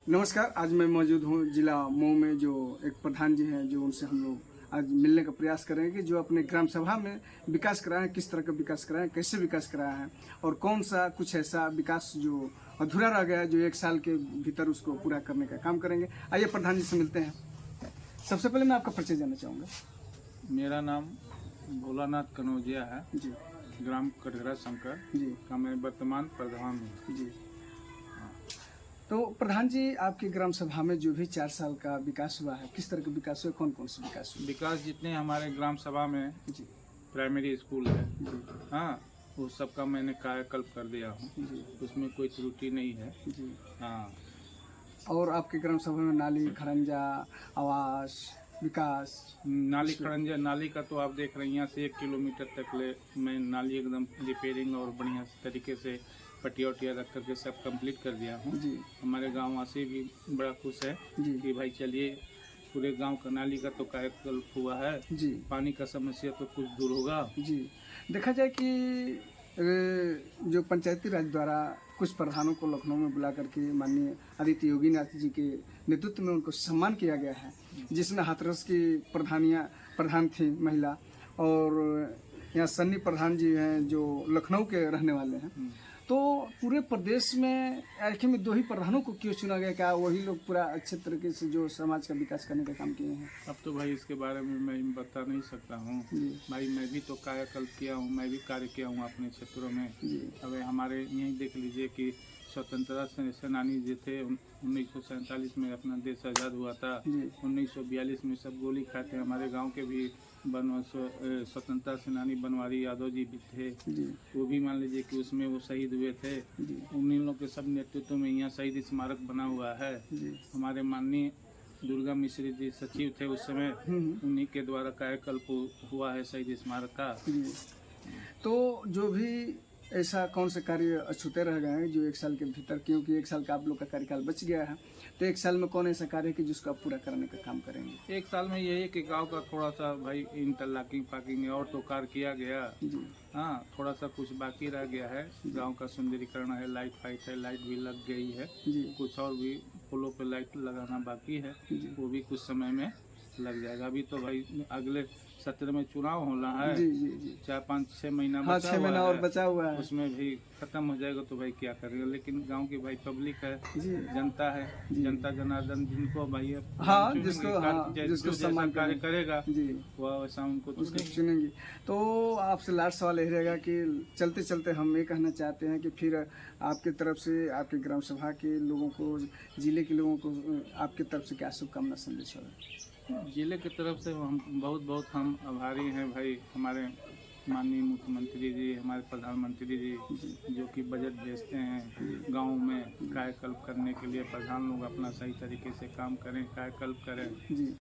नमस्कार। आज मैं मौजूद हूँ जिला मऊ में, जो एक प्रधान जी हैं, जो उनसे हम लोग आज मिलने का प्रयास करेंगे कि जो अपने ग्राम सभा में विकास कराएं, किस तरह का विकास कराएं, कैसे विकास कराया है और कौन सा कुछ ऐसा विकास जो अधूरा रह गया है, जो 1 साल के भीतर उसको पूरा करने का काम करेंगे। आइए प्रधान जी से मिलते हैं। सबसे पहले मैं आपका परिचय जानना चाहूँगा। मेरा नाम भोलानाथ कनौजिया है जी ग्राम कटघरा शंकर जी का मैं वर्तमान प्रधान हूँ। जी। तो प्रधान जी, आपकी ग्राम सभा में जो भी 4 साल का विकास हुआ है, किस तरह का विकास हुआ, कौन कौन से विकास हुए? विकास जितने हमारे ग्राम सभा में जी प्राइमरी स्कूल है, जी हाँ, वो सबका मैंने कायाकल्प कर दिया हूँ। जी उसमें कोई त्रुटि नहीं है। जी। हाँ, और आपके ग्राम सभा में नाली, खड़ंजा, आवास, विकास? नाली का तो आप देख रहे हैं, यहाँ से 1 किलोमीटर तक ले मैं नाली एकदम रिपेयरिंग और बढ़िया तरीके से पटिया उटिया रख करके सब कंप्लीट कर दिया हूँ। जी हमारे गाँव वासी भी बड़ा खुश है जी कि भाई चलिए पूरे गांव का नाली का तो कायाकल्प हुआ है, जी पानी का समस्या तो कुछ दूर होगा। जी। देखा जाए कि जो पंचायती राज द्वारा कुछ प्रधानों को लखनऊ में बुला करके माननीय आदित्य योगीनाथ जी के नेतृत्व में उनको सम्मान किया गया है, जिसमें हाथरस की प्रधान थी महिला, और यहाँ सन्नी प्रधान जी हैं जो लखनऊ के रहने वाले हैं। तो पूरे प्रदेश में आखिर में 2 ही प्रधानों को क्यों चुना गया? क्या वही लोग पूरा अच्छे तरीके से जो समाज का विकास करने का काम किए हैं? अब तो भाई इसके बारे में मैं बता नहीं सकता हूँ भाई, मैं भी तो कायाकल्प किया हूँ, मैं भी कार्य किया हूँ अपने क्षेत्रों में। अब हमारे यहीं देख लीजिए कि स्वतंत्रता सेनानी जो थे 1947 में अपना देश आज़ाद हुआ था। 1942 में सब गोली खाते हमारे गांव के भी स्वतंत्रता सेनानी बनवारी यादव जी भी थे, वो भी मान लीजिए कि उसमें वो शहीद हुए थे। उन्हीं लोग के सब नेतृत्व में यहाँ शहीद स्मारक बना हुआ है। हमारे माननीय दुर्गा मिश्री जी सचिव थे उस समय, उन्हीं के द्वारा कायाकल्प हुआ है शहीद स्मारक का। तो जो भी ऐसा कौन से कार्य अछूते रह गए हैं जो 1 साल के भीतर, क्योंकि 1 साल का आप लोग का कार्यकाल बच गया है, तो 1 साल में कौन ऐसा कार्य है कि जिसको आप पूरा करने का काम करेंगे? 1 साल में यही है कि गांव का थोड़ा सा भाई इंटरलॉकिंग पार्किंग और तो कार्य किया गया। हाँ, थोड़ा सा कुछ बाकी रह गया है। गांव का सुंदरीकरण है, लाइट फाइट है, लाइट भी लग गई है। कुछ और भी पुलों पे लाइट लगाना बाकी है, वो भी कुछ समय में लग जाएगा। अभी तो भाई अगले सत्र में चुनाव होना है। 4-5-6 महीना हाँ, 6 महीना और बचा हुआ है, उसमें भी खत्म हो जाएगा तो भाई क्या करेगा। लेकिन गांव की भाई पब्लिक है, जनता है, जनता जनार्दन जिनको भाई जिसको सम्मान कार्य करेगा वह वैसा उनको चुनेंगे। तो आपसे लास्ट सवाल यही रहेगा कि चलते चलते हम ये कहना चाहते हैं कि फिर आपकी तरफ से आपके ग्राम सभा के लोगों को, जिले के लोगों को आपकी तरफ से क्या शुभकामना संदेश होगा? जिले की तरफ से हम बहुत हम आभारी हैं भाई, हमारे माननीय मुख्यमंत्री जी, हमारे प्रधानमंत्री जी जो कि बजट भेजते हैं गांव में कायाकल्प करने के लिए। प्रधान लोग अपना सही तरीके से काम करें, कायाकल्प करें।